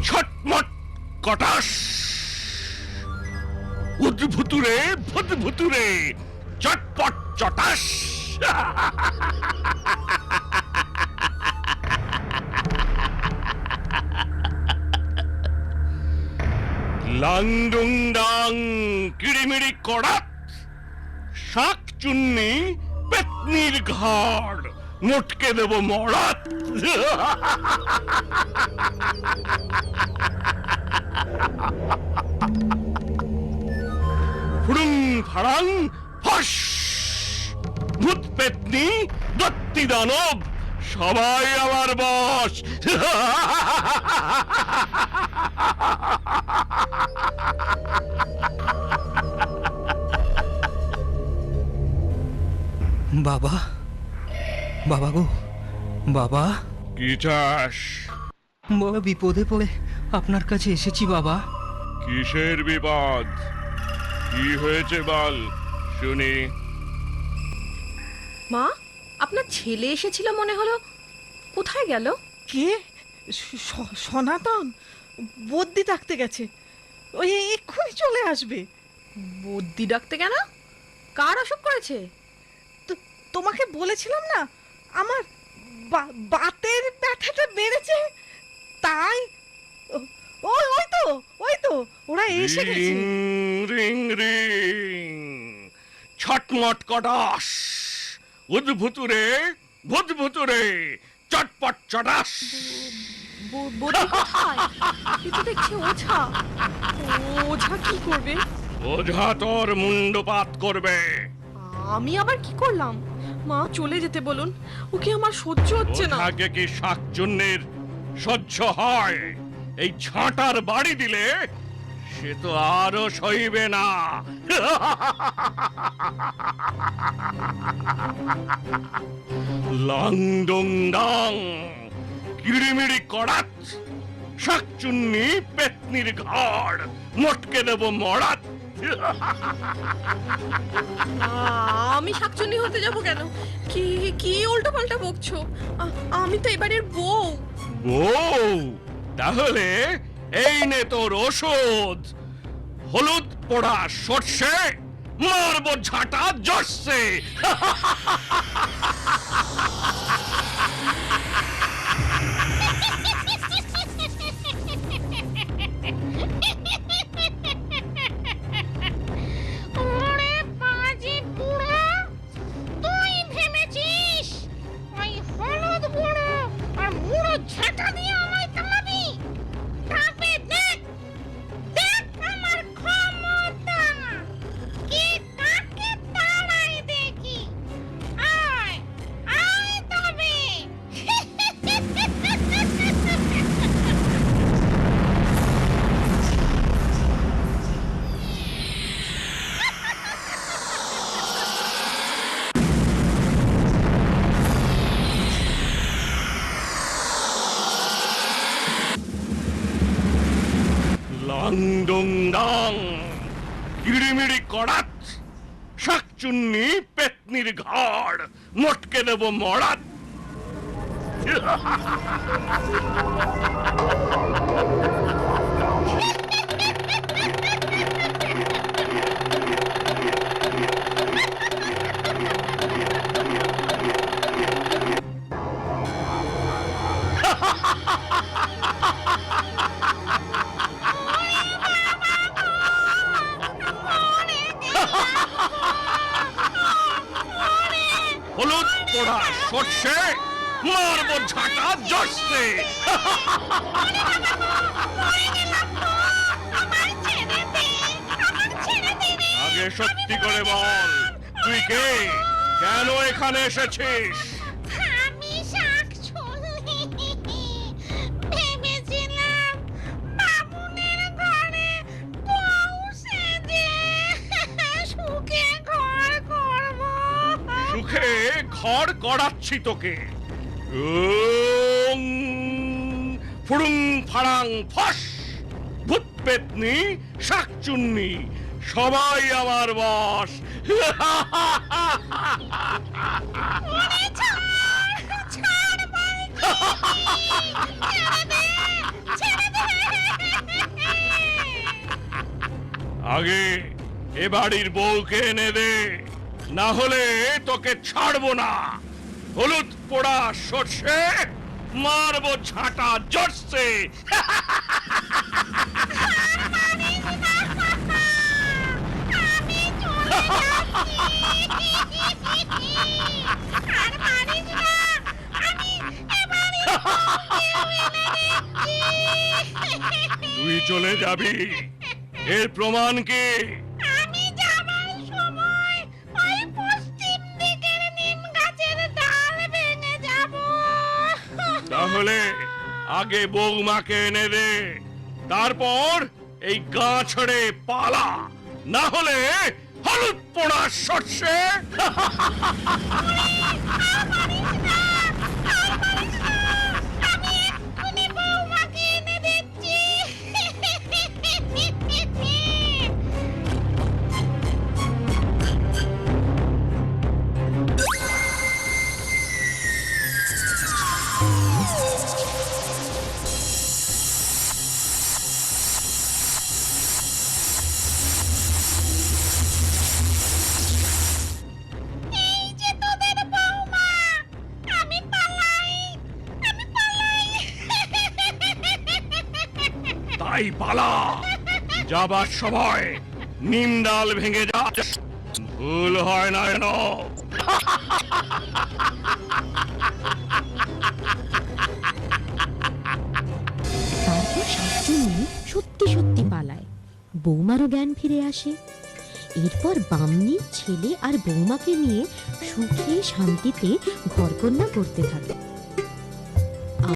ছটমট কটাস, উদ্ভুতুরে ভুতভুতুরে, চটপট চটাস। লাং ডুং ডাং কিড়িমিড়ি কড়াত, শাক চুন্নি পেতনির ঘাড়, মোটকে দেব মরাত। ফুড়ুং ফাড়াং ফস, ভূত পেতনি দত্তি দানব সবাই আমার বশ। বাবা, বাবা গো, বাবা। কি চাস? বড় বিপদে পড়ে আপনার কাছে এসেছি বাবা। কিসের বিপদ? কি হয়েছে বল শুনি। মা, আপনার ছেলে এসেছিল মনে হলো, কোথায় গেল? কে? সনাতন বদ্যি ডাকতে গেছে, ওই এক্ষুনি চলে আসবে। বদ্যি ডাকতে কেন? কার অসুখ করেছে? তোমাকে বলেছিলাম না আমার বাতের ব্যথাটা বেড়েছে, তাই ওই তো ওরা এসে গেছে। রিং রিং রিং, ছটমট কটাস, উদ্ভুতুরে ভুতভুতুরে, চটপট চটাস। বদ্যি কোথায়? এ তো দেখছি ওঝা। ওঝা কি করবে? ওঝা তোর মুন্ডপাত করবে। আমি আবার কি করলাম? মা চলে যেতে বলুন, ওকে আমার সহ্য হচ্ছে না। ওঝাকে কি শাকচুন্নির সহ্য হয়? এই ছাঁটার বাড়ি দিলে সে তো আরো সইবে না। লাং ডং ডাং কিড়িমিড়ি কড়াত, শাকচুন্নি পেতনির ঘাড়, মোটকে দেব মরাত। আমি শাকচুন্নি হতে যাব কেন? কি কি উল্টো পাল্টা বকছো? আমি তো এবারের বউ। বউ? তাহলে এই নে তোর ওষুধ। হলুদ পোড়া সর্ষে, মারবো ঝাঁটা জর্ষে। ওরে পাজি বুড়ো, তুই ভেবেছিস ওই হলুদ বুড়ো আর বুড়ো ঝাঁটা দিয়ে আমায় তাড়াবি? তবে দেখ, দেখ আমার ক্ষমতা, কে কাকে তাড়াই দেখি। আয় আয় তবে। লাং ডং ডাং কিড়িমিড়ি কড়াত, শাকচুন্নি পেতনির ঘাড়, মোটকে দেব মরাত। হলুদ পোড়া সর্ষে, মারবো ঝাঁটা জর্ষে। আগে সত্যি করে বল, তুই কে? কেন এখানে এসেছিস? আমি শাকচুন্নি, ভেবেছিলাম বামুনের ঘরে বউ সেজে সুখে ঘর করব। সুখে ঘর করাচ্ছি তোকে। ওং ফুড়ুং ফাড়াং ফস, ভূত পেতনি শাকচুন্নি সবাই আমার বস। আগে এ বাড়ির বউকে এনে দে, না হলে তোকে ছাড়বো না। হলুদ পোড়া সর্ষে মারবো ঝাঁটা জটছে। তুই চলে যাবি, এর প্রমাণ কি? আমি যাবার সময় ওই পশ্চিম দিকের নিম গাছের ডাল ভেঙে যাব। তাহলে আগে বৌমাকে এনে দে, তারপর এই গা ছেড়ে পালা, না হলে হলুদ পোড়া সর্ষে। আমি এক্ষুনি বৌমাকে এনে দিচ্ছি। এই যে তোদের বৌমা, আমি পালাই, আমি পালাই। তাই পালা, যাবার সময় নিম ডাল ভেঙে যাস, ভুল হয় না যেন। তারপর শাকচুন্নি সত্যি সত্যি পালায়। বৌমারও জ্ঞান ফিরে আসে। এরপর বামনি ছেলে আর বৌমাকে নিয়ে সুখে শান্তিতে ঘরকন্যা করতে থাকে।